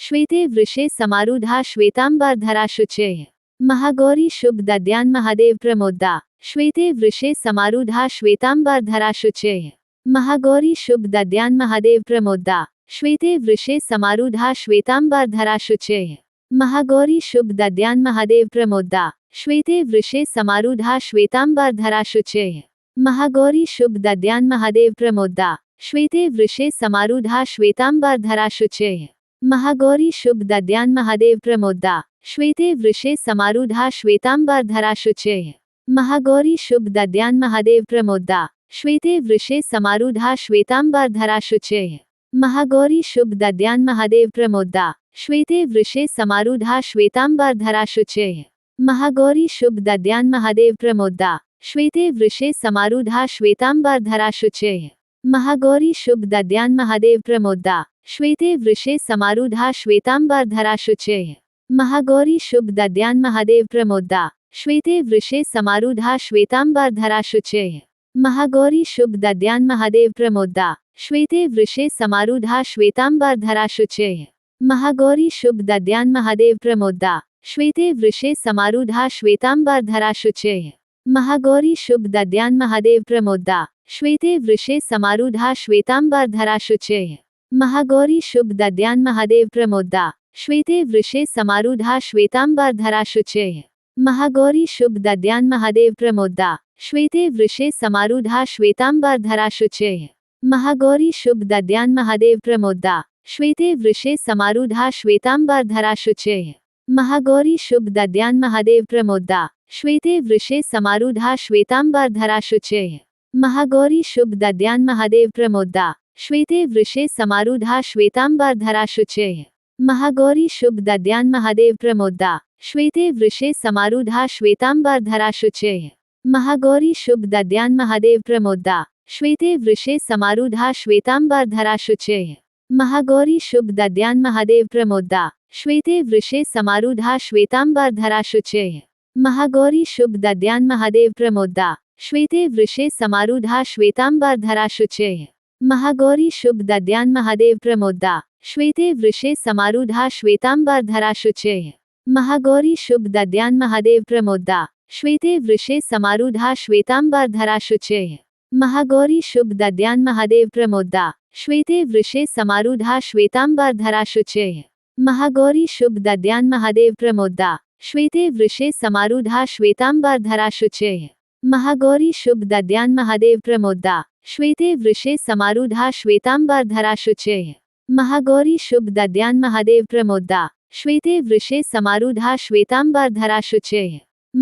श्वेते वृषे समारूढ़ा श्वेतांबरधरा शुचेः। Mahagauri Shubh दद्यान् Mahadev Pramoda. श्वेते वृषे समारूढ़ा श्वेतांबरधरा शुचेः। Mahagauri Shubh दद्यान् Mahadev Pramoda. श्वेते वृषे समारूढ़ा श्वेतांबरधरा शुचेः। Mahagauri Shubh दद्यान् Mahadev Pramoda. श्वेते वृषे समारूढ़ा श्वेतांबरधरा शुचेः। Mahagauri Shubh दद्यान् Mahadev Pramoda. श्वेते वृषे समारूढ़ा श्वेतांबरधरा शुचेः। Mahagauri Shubh दद्यान् Mahadev Pramoda. श्वेते वृषे समारूढ़ा श्वेतांबरधरा शुचेः। Mahagauri Shubh दद्यान् Mahadev Pramoda. श्वेते वृषे समारूढ़ा श्वेतांबरधरा शुचेः। Mahagauri Shubh दद्यान् Mahadev Pramoda. श्वेते वृषे समारूढ़ा श्वेतांबरधरा शुचेः। Mahagauri Shubh दद्यान् Mahadev Pramoda. श्वेते वृषे समारूढ़ा श्वेतांबरधरा शुचेः। Mahagauri Shubh दद्यान् Mahadev Pramoda. श्वेते वृषे समारूढ़ा श्वेतांबरधरा शुचेः। Mahagauri Shubh दद्यान् Mahadev Pramoda. श्वेते वृषे समारूढ़ा श्वेतांबरधरा शुचेः। Mahagauri Shubh दद्यान् Mahadev Pramoda. श्वेते वृषे समारूढ़ा श्वेतांबरधरा शुचेः। Mahagauri Shubh दद्यान् Mahadev Pramoda. श्वेते वृषे समारूढ़ा श्वेतांबरधरा शुचेः। Mahagauri Shubh दद्यान् Mahadev Pramoda. श्वेते वृषे समारूढ़ा श्वेतांबरधरा शुचेः। Mahagauri Shubh दद्यान् Mahadev Pramoda. श्वेते वृषे समारूढ़ा श्वेतांबरधरा शुचेः। Mahagauri Shubh दद्यान् Mahadev Pramoda. श्वेते वृषे समारूढ़ा श्वेतांबरधरा शुचेः। Mahagauri Shubh दद्यान् Mahadev Pramoda. श्वेते वृषे समारूढ़ा श्वेतांबरधरा शुचेः। Mahagauri Shubh दद्यान् Mahadev Pramoda. श्वेते वृषे समारूढ़ा श्वेतांबरधरा शुचेः। Mahagauri Shubh दद्यान् Mahadev Pramoda. श्वेते वृषे समारूढ़ा श्वेतांबरधरा शुचेः। Mahagauri Shubh दद्यान् Mahadev Pramoda. श्वेते वृषे समारूढ़ा श्वेतांबरधरा शुचेः। Mahagauri Shubh दद्यान् Mahadev Pramoda. श्वेते वृषे समारूढ़ा श्वेतांबरधरा शुचेः। Mahagauri Shubh दद्यान् Mahadev Pramoda. श्वेते वृषे समारूढ़ा श्वेतांबरधरा शुचेः। Mahagauri Shubh दद्यान् Mahadev Pramoda. श्वेते वृषे समारूढ़ा श्वेतांबरधरा शुचेः। Mahagauri Shubh दद्यान् Mahadev Pramoda. श्वेते वृषे समारूढ़ा श्वेतांबरधरा शुचेः। Mahagauri Shubh दद्यान् Mahadev Pramoda. श्वेते वृषे समारूढ़ा श्वेतांबरधरा शुचेः। Mahagauri Shubh दद्यान् Mahadev Pramoda. श्वेते वृषे समारूढ़ा श्वेतांबरधरा शुचेः। Mahagauri Shubh दद्यान् Mahadev Pramoda. श्वेते वृषे समारूढ़ा श्वेतांबरधरा शुचेः। Mahagauri Shubh दद्यान् Mahadev Pramoda. श्वेते वृषे समारूढ़ा श्वेतांबरधरा शुचेः। Mahagauri Shubh दद्यान् Mahadev Pramoda. श्वेते वृषे समारूढ़ा श्वेतांबरधरा शुचेः। Mahagauri Shubh दद्यान् Mahadev Pramoda. श्वेते वृषे समारूढ़ा श्वेतांबरधरा शुचेः।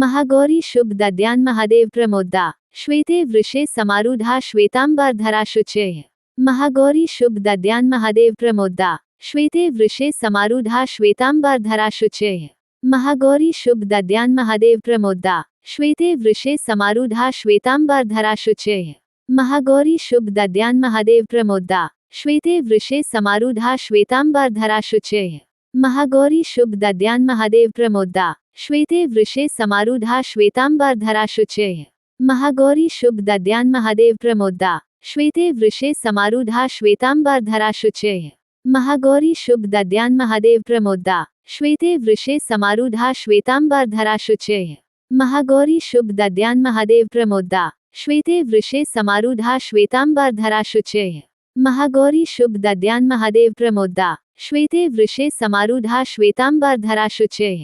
Mahagauri Shubh दद्यान् Mahadev Pramoda. श्वेते वृषे समारूढ़ा श्वेतांबरधरा शुचेः। Mahagauri Shubh दद्यान् Mahadev Pramoda. श्वेते वृषे समारूढ़ा श्वेतांबरधरा शुचेः। Mahagauri Shubh दद्यान् Mahadev Pramoda. श्वेते वृषे समारूढ़ा श्वेतांबरधरा शुचेः। Mahagauri Shubh दद्यान् Mahadev Pramoda. श्वेते वृषे समारूढ़ा श्वेतांबरधरा शुचेः। Mahagauri Shubh दद्यान् Mahadev Pramoda. श्वेते वृषे समारूढ़ा श्वेतांबरधरा शुचेः। Mahagauri Shubh दद्यान् Mahadev Pramoda. श्वेते वृषे समारूढ़ा श्वेतांबरधरा शुचेः। Mahagauri Shubh दद्यान् Mahadev Pramoda. श्वेते वृषे समारूढ़ा श्वेतांबरधरा शुचेः। Mahagauri Shubh दद्यान् Mahadev Pramoda. श्वेते वृषे समारूढ़ा श्वेतांबरधरा शुचेः।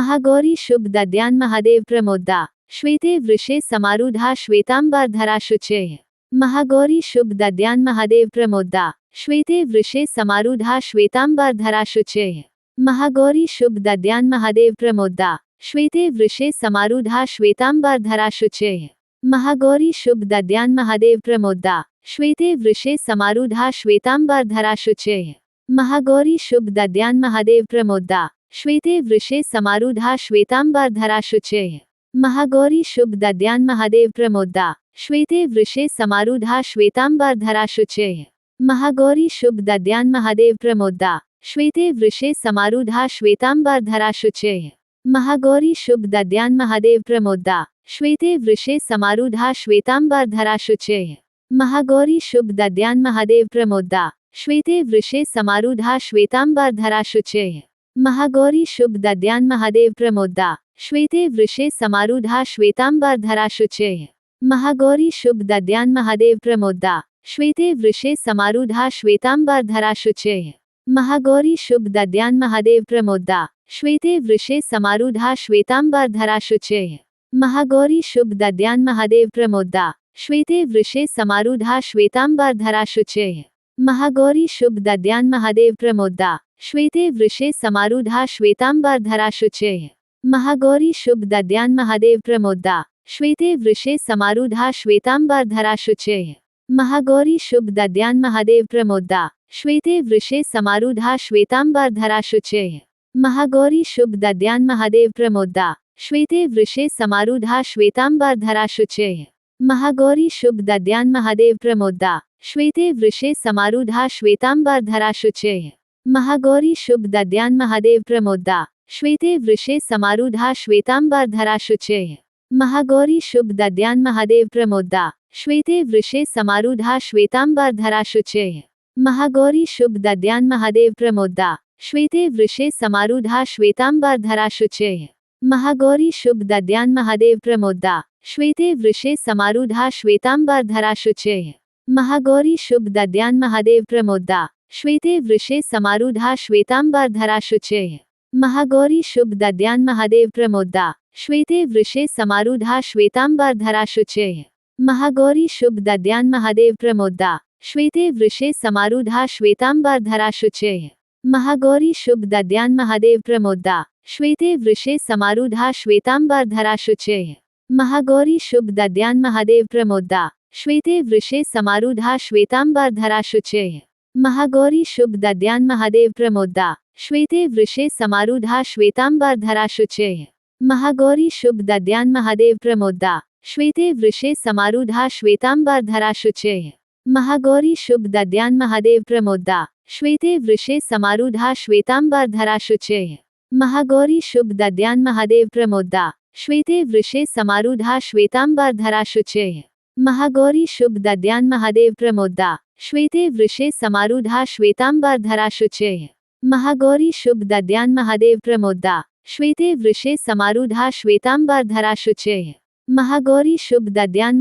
Mahagauri Shubh दद्यान् Mahadev Pramoda. श्वेते वृषे समारूढ़ा श्वेतांबरधरा शुचेः। Mahagauri Shubh दद्यान् Mahadev Pramoda. श्वेते वृषे समारूढ़ा श्वेतांबरधरा शुचेः। Mahagauri Shubh दद्यान् Mahadev Pramoda. श्वेते वृषे समारूढ़ा श्वेतांबरधरा शुचेः। Mahagauri Shubh दद्यान् Mahadev Pramoda. श्वेते वृषे समारूढ़ा श्वेतांबरधरा शुचेः। Mahagauri Shubh दद्यान् Mahadev Pramoda. श्वेते वृषे समारूढ़ा श्वेतांबरधरा शुचेः। Mahagauri Shubh दद्यान् Mahadev Pramoda. श्वेते वृषे समारूढ़ा श्वेतांबरधरा शुचेः। Mahagauri Shubh दद्यान् Mahadev Pramoda. श्वेते वृषे समारूढ़ा श्वेतांबरधरा शुचेः। Mahagauri Shubh दद्यान् Mahadev Pramoda. श्वेते वृषे समारूढ़ा श्वेतांबरधरा शुचेः। Mahagauri Shubh दद्यान् Mahadev Pramoda. श्वेते वृषे समारूढ़ा श्वेतांबरधरा शुचेः। Mahagauri Shubh दद्यान् Mahadev Pramoda. श्वेते वृषे समारूढ़ा श्वेतांबरधरा शुचेः। Mahagauri Shubh दद्यान् Mahadev Pramoda. श्वेते वृषे समारूढ़ा श्वेतांबरधरा शुचेः। Mahagauri Shubh दद्यान् Mahadev Pramoda. श्वेते वृषे समारूढ़ा श्वेतांबरधरा शुचेः। Mahagauri Shubh दद्यान् Mahadev Pramoda. श्वेते वृषे समारूढ़ा श्वेतांबरधरा शुचेः। Mahagauri Shubh दद्यान् Mahadev Pramoda. श्वेते वृषे समारूढ़ा श्वेतांबरधरा शुचेः। Mahagauri Shubh दद्यान् Mahadev Pramoda. श्वेते वृषे समारूढ़ा श्वेतांबरधरा शुचेः। Mahagauri Shubh दद्यान् Mahadev Pramoda. श्वेते वृषे समारूढ़ा श्वेतांबरधरा शुचेः। Mahagauri Shubh दद्यान् Mahadev Pramoda. श्वेते वृषे समारूढ़ा श्वेतांबरधरा शुचेः। Mahagauri Shubh दद्यान् Mahadev Pramoda. श्वेते वृषे समारूढ़ा श्वेतांबरधरा शुचेः। Mahagauri Shubh दद्यान् Mahadev Pramoda. श्वेते वृषे समारूढ़ा श्वेतांबरधरा शुचेः। Mahagauri Shubh दद्यान् Mahadev Pramoda. श्वेते वृषे समारूढ़ा श्वेतांबरधरा शुचेः। Mahagauri Shubh दद्यान् Mahadev Pramoda. श्वेते वृषे समारूढ़ा श्वेतांबरधरा शुचेः। Mahagauri Shubh दद्यान् Mahadev Pramoda. श्वेते वृषे समारूढ़ा श्वेतांबरधरा शुचेः। Mahagauri Shubh दद्यान् Mahadev Pramoda. श्वेते वृषे समारूढ़ा श्वेतांबरधरा शुचेः। Mahagauri Shubh दद्यान् Mahadev Pramoda. श्वेते वृषे समारूढ़ा श्वेतांबरधरा शुचेः। Mahagauri Shubh दद्यान् Mahadev Pramoda. श्वेते वृषे समारूढ़ा श्वेतांबरधरा शुचेः। Mahagauri Shubh दद्यान् Mahadev Pramoda. श्वेते वृषे समारूढ़ा श्वेतांबरधरा शुचेः। Mahagauri Shubh दद्यान् Mahadev Pramoda. श्वेते वृषे समारूढ़ा श्वेतांबरधरा शुचेः। Mahagauri Shubh दद्यान् Mahadev Pramoda. श्वेते वृषे समारूढ़ा श्वेतांबरधरा शुचेः। Mahagauri Shubh दद्यान् Mahadev Pramoda. श्वेते वृषे समारूढ़ा श्वेतांबरधरा शुचेः। Mahagauri Shubh दद्यान् Mahadev Pramoda. श्वेते वृषे समारूढ़ा श्वेतांबरधरा शुचेः। Mahagauri Shubh दद्यान् Mahadev Pramoda. श्वेते वृषे समारूढ़ा श्वेतांबरधरा शुचेः। Mahagauri Shubh दद्यान् Mahadev Pramoda. श्वेते वृषे समारूढ़ा श्वेतांबरधरा शुचेः। Mahagauri Shubh दद्यान् Mahadev Pramoda. श्वेते वृषे समारूढ़ा श्वेतांबरधरा शुचेः। Mahagauri Shubh दद्यान् Mahadev Pramoda. श्वेते वृषे समारूढ़ा श्वेतांबरधरा शुचेः। Mahagauri Shubh दद्यान्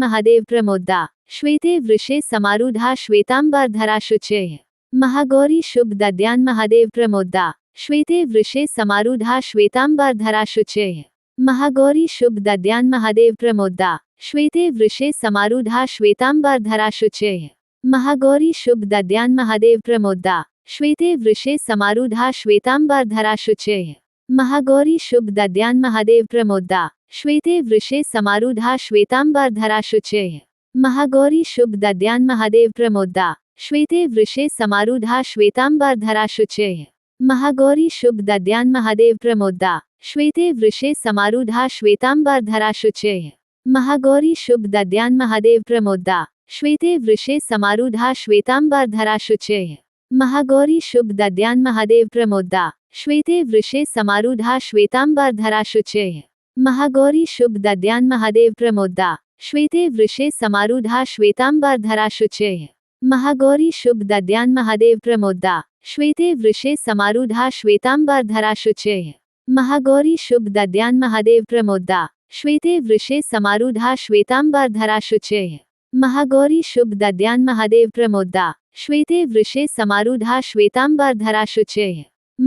Mahadev Pramoda. श्वेते वृषे समारूढ़ा श्वेतांबरधरा शुचेः। Mahagauri Shubh दद्यान् Mahadev Pramoda. श्वेते वृषे समारूढ़ा श्वेतांबरधरा शुचेः। Mahagauri Shubh दद्यान् Mahadev Pramoda. श्वेते वृषे समारूढ़ा श्वेतांबरधरा शुचेः। Mahagauri Shubh दद्यान् Mahadev Pramoda. श्वेते वृषे समारूढ़ा श्वेतांबरधरा शुचेः। Mahagauri Shubh दद्यान् Mahadev Pramoda. श्वेते वृषे समारूढ़ा श्वेतांबरधरा शुचेः। Mahagauri Shubh दद्यान् Mahadev Pramoda. श्वेते वृषे समारूढ़ा श्वेतांबरधरा शुचेः। Mahagauri Shubh दद्यान् Mahadev Pramoda. श्वेते वृषे समारूढ़ा श्वेतांबरधरा शुचेः। Mahagauri Shubh दद्यान् Mahadev Pramoda. श्वेते वृषे समारूढ़ा श्वेतांबरधरा शुचेः। Mahagauri Shubh दद्यान् Mahadev Pramoda. श्वेते वृषे समारूढ़ा श्वेतांबरधरा शुचेः। Mahagauri Shubh दद्यान् Mahadev Pramoda. श्वेते वृषे समारूढ़ा श्वेतांबरधरा शुचेः। Mahagauri Shubh दद्यान् Mahadev Pramoda. श्वेते वृषे समारूढ़ा श्वेतांबरधरा शुचेः। Mahagauri Shubh दद्यान् Mahadev Pramoda. श्वेते वृषे समारूढ़ा श्वेतांबरधरा शुचेः।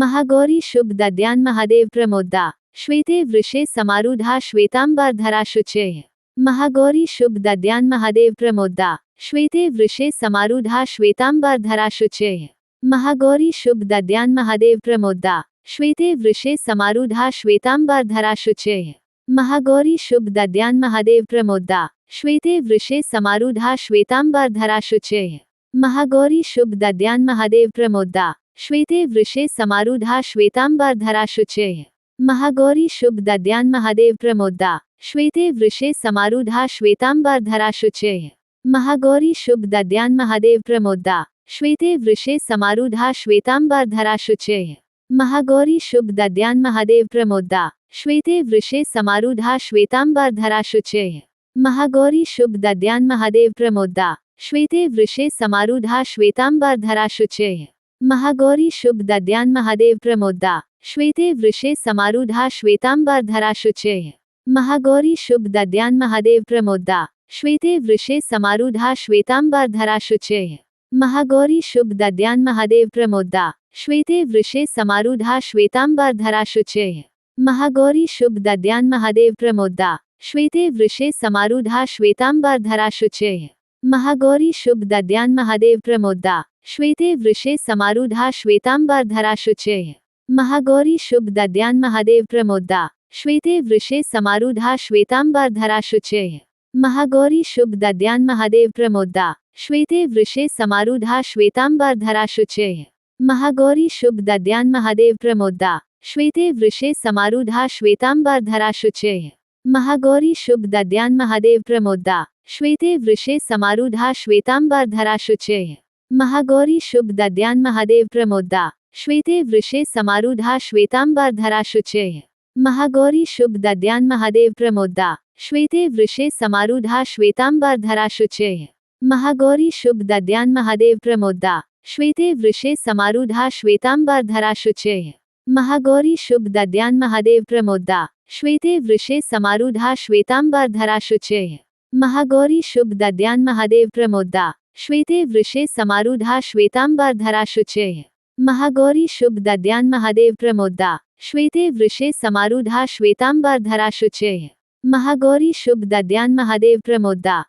Mahagauri Shubh दद्यान् Mahadev Pramoda. श्वेते वृषे समारूढ़ा श्वेतांबरधरा शुचेः। Mahagauri Shubh दद्यान् Mahadev Pramoda. श्वेते वृषे समारूढ़ा श्वेतांबरधरा शुचेः। Mahagauri Shubh दद्यान् Mahadev Pramoda. श्वेते वृषे समारूढ़ा श्वेतांबरधरा शुचेः। Mahagauri Shubh दद्यान् Mahadev Pramoda. श्वेते वृषे समारूढ़ा श्वेतांबरधरा शुचेः। Mahagauri Shubh दद्यान् Mahadev Pramoda. श्वेते वृषे समारूढ़ा श्वेतांबरधरा शुचेः। Mahagauri Shubh दद्यान् Mahadev Pramoda. श्वेते वृषे समारूढ़ा श्वेतांबरधरा शुचेः। Mahagauri Shubh दद्यान् Mahadev Pramoda. श्वेते वृषे समारूढ़ा श्वेतांबरधरा शुचेः। Mahagauri Shubh दद्यान् Mahadev Pramoda. श्वेते वृषे समारूढ़ा श्वेतांबरधरा शुचेः। Mahagauri Shubh दद्यान् Mahadev Pramoda. श्वेते वृषे समारूढ़ा श्वेतांबरधरा शुचेः Mahagauri Shubh दद्यान् Mahadev Pramoda श्वेते वृषे समारूढ़ा श्वेतांबरधरा शुचेः Mahagauri Shubh दद्यान् Mahadev Pramoda श्वेते वृषे समारूढ़ा श्वेतांबरधरा शुचेः Mahagauri Shubh दद्यान् Mahadev Pramoda श्वेते वृषे समारूढ़ा श्वेतांबरधरा शुचेः Mahagauri Shubh दद्यान् Mahadev Pramoda श्वेते वृषे समारूढ़ा श्वेतांबरधरा शुचेः Mahagauri Shubh दद्यान् Mahadev Pramoda श्वेते वृषे समारूढ़ा श्वेतांबरधरा शुचेः Mahagauri Shubh दद्यान् Mahadev Pramoda श्वेते वृषे समारूढ़ा श्वेतांबरधरा शुचेः Mahagauri Shubh दद्यान् Mahadev Pramoda श्वेते वृषे समारूढ़ा श्वेतांबरधरा शुचेः Mahagauri Shubh दद्यान् Mahadev Pramoda श्वेते वृषे समारूढ़ा श्वेतांबरधरा शुचेः Mahagauri Shubh दद्यान् Mahadev Pramoda श्वेते वृषे समारूढ़ा श्वेतांबरधरा शुचेः Mahagauri Shubh दद्यान् Mahadev Pramoda श्वेते वृषे समारूढ़ा श्वेतांबरधरा शुचेः Mahagauri Shubh दद्यान् Mahadev Pramoda श्वेते वृषे समारूढ़ा श्वेतांबरधरा शुचेः Mahagauri Shubh दद्यान् Mahadev Pramoda श्वेते वृषे समारूढ़ा श्वेतांबरधरा शुचेः Mahagauri Shubh दद्यान् Mahadev Pramoda श्वेते वृषे समारूढ़ा श्वेतांबरधरा शुचेः Mahagauri Shubh दद्यान् Mahadev Pramoda श्वेते वृषे समारूढ़ा श्वेतांबरधरा शुचेः Mahagauri Shubh दद्यान् Mahadev Pramoda श्वेते वृषे समारूढ़ा श्वेतांबरधरा शुचेः Mahagauri Shubh दद्यान् Mahadev Pramoda